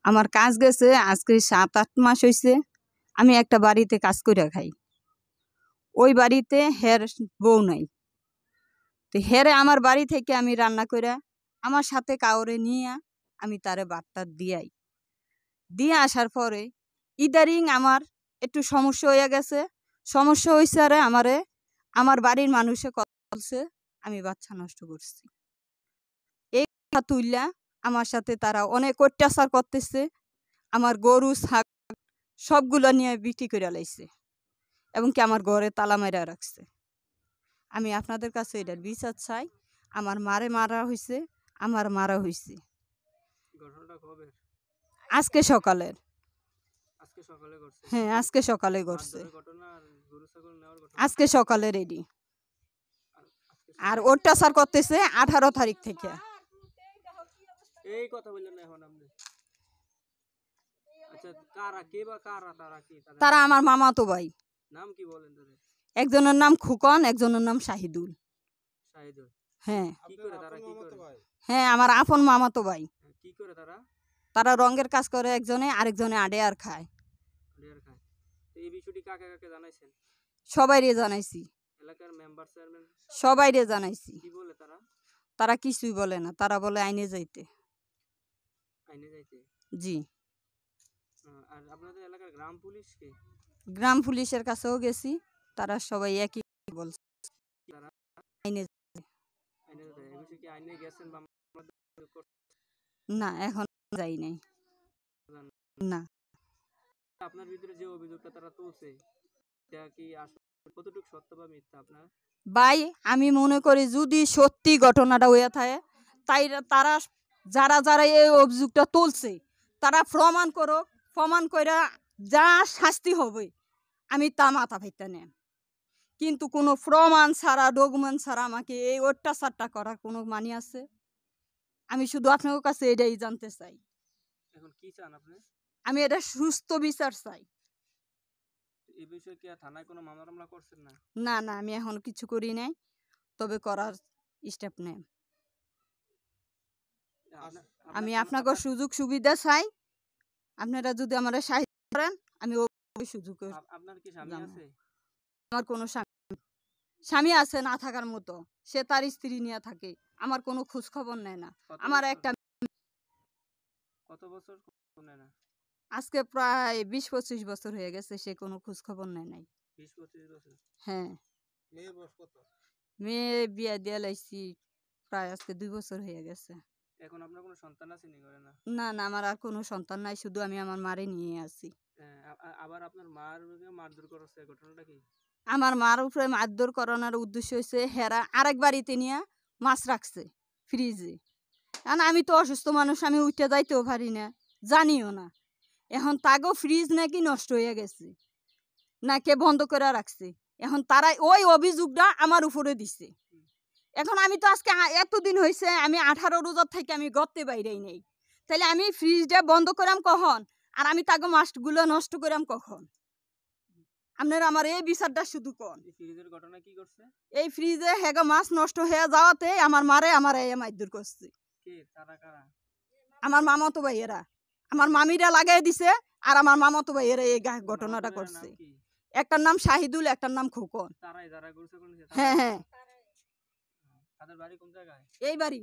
আমার কাজ গেছে আজকে 7-8 মাস হয়েছে। আমি একটা বাড়িতে কাজ করে খাই। ওই বাড়িতে হের বউ নাই। তো হেরে আমার বাড়ি থেকে আমি রান্না করে আমার সাথে কাউরে নিয়ে আমি তারে ভাতটা দিয়ে আসার পরে ইদারিং আমার একটু সমস্যা হয়ে গেছে। সমস্যা হয়েছে আরে আমার বাড়ির মানুষে কথা বলছে আমি বাচ্চা নষ্ট করছি। এই কথা তুললা আমার সাথে তারা অনেক অত্যাচার করতেছে। আমার গরু ছাগল সবগুলো নিয়ে বিক্রি করে লাইছে এবং কি আমার ঘরে তালা মারা রাখছে। আমি আপনাদের কাছে এটার বিচার চাই। আমার মারা হয়েছে, আমার মারা হয়েছে আজকে সকালের। হ্যাঁ, আজকে সকালে করছে, আজকে সকালে রেডি। আর অত্যাচার করতেছে 18 তারিখ থেকে। এই কথা বললেন না এখন আপনি? আচ্ছা, কারা কে বা কারা তারা কি? তারা আমার মামাতো ভাই। নাম কি বলেন তাদের? একজনের নাম খুকন, একজনের নাম শাহিদুল। শাহিদুল? হ্যাঁ। কি করে তারা, কি করে? হ্যাঁ, আমার আপন মামাতো ভাই। কি করে তারা? তারা রঙের কাজ করে একজনে, আরেকজনে আডে আর খায়। আডে খায়। তো এই বিষয়টি কাকে কাকে জানাইছেন? সবাইরে জানাইছি। এলাকার মেম্বার চেয়ারম্যান সবাইরে জানাইছি। কি বলে তারা? তারা কিছুই বলে না, তারা বলে আইনে যাইতে। আইনে যাইতে? জি। আর আপনাদের এলাকার গ্রাম পুলিশ কি? গ্রাম পুলিশের কাছেও গেছি, তারা সবাই একই বলছে আইনে যাইতে। আইনে যাইতে? এই বিষয়ে কি আইনে গেছেন বা না, এখন যাই নাই। না। আপনার ভিতরে যে অভিযোগটা তারা তুলছে এটা কি আসলে কতটুকু সত্য বা মিথ্যা আপনার? ভাই, আমি মনে করি যদি সত্যি ঘটনাটা হয়ে থাকে তাই তারা যারা যারা এই অভিযোগটা তুলছে তারা প্রমাণ করো, প্রমাণ করে যা শাস্তি হবে আমি তা মাথা ভাইতে নেন। কিন্তু কোনো প্রমাণ ছাড়া, ডকুমেন্ট ছাড়া আমাকে এই অত্যাচারটা করার কোনো মানি আছে? আমি শুধু আপনার কাছে এটাই জানতে চাই। এখন কি চান আপনি? আমি এটা সুস্থ বিচার চাই। এই বিষয়ে কি থানায় কোনো মামলা করছেন না? না না, আমি এখন কিছু করি নাই, তবে করার স্টেপ নেই। আমি আপনাকে সুযোগ সুবিধা চাই, আপনারা যদি আমার সাহায্য করেন আমি ওই সুযোগ। আপনার কি স্বামী আছে? আমার কোনো স্বামী আছে না থাকার মতো, সে তার স্ত্রী নিয়ে থাকে, আমার কোনো খোঁজ খবর নেয় না। আমার একটা কত বছর নেয় না? আজকে প্রায় 20-25 বছর হয়ে গেছে, সে কোনো খোঁজ খবর নেয় নাই। 20-25 বছর? হ্যাঁ। মেয়ের বয়স কত? মেয়ে বিয়ে দিয়ে লাইছি প্রায় আজকে 2 বছর হয়ে গেছে। এখন আপনার কোনো সন্তান আছে নি করে না? না না, আমার আর কোনো সন্তান নাই, শুধু আমি আমার মারে নিয়ে আছি। আবার আপনার মার মারধর করছে, ঘটনাটা কি? আমার মার উপরে মারধর করানোর উদ্দেশ্য হচ্ছে হেরা আরেক বাড়িতে নিয়ে মাছ রাখছে ফ্রিজে। কারণ আমি তো অসুস্থ মানুষ, আমি উঠে যাইতেও পারি না, জানিও না। এখন তাগো ফ্রিজ নাকি নষ্ট হয়ে গেছে, না কে বন্ধ করে রাখছে, এখন তারা ওই অভিযোগটা আমার উপরে দিচ্ছে। এখন আমি তো আজকে এতদিন হয়েছে, আমি 18 রোজার থেকে আমি গড়তে বাইরেই নেই, তাহলে আমি ফ্রিজটা বন্ধ করাম কখন আর আমি তাগো মাছগুলো নষ্ট করাম কখন? আপনারা আমার এই বিচারটা শুধু কোন। ফ্রিজের ঘটনা কি করছে? এই ফ্রিজে হেগো মাছ নষ্ট হয়ে যাওয়াতে আমার মারে মারধর করছে। কে কারা কারা? আমার মামাতো ভাইয়েরা, আমার মামিরা লাগাই দিছে আর আমার মামাতো ভাইয়েরা এই ঘটনাটা করছে। একটার নাম শাহিদুল, একটার নাম খোকন। তারাই যারা করছে কোন? হ্যাঁ হ্যাঁ। তাদের বাড়ি কোন জায়গায়? এই বাড়ি।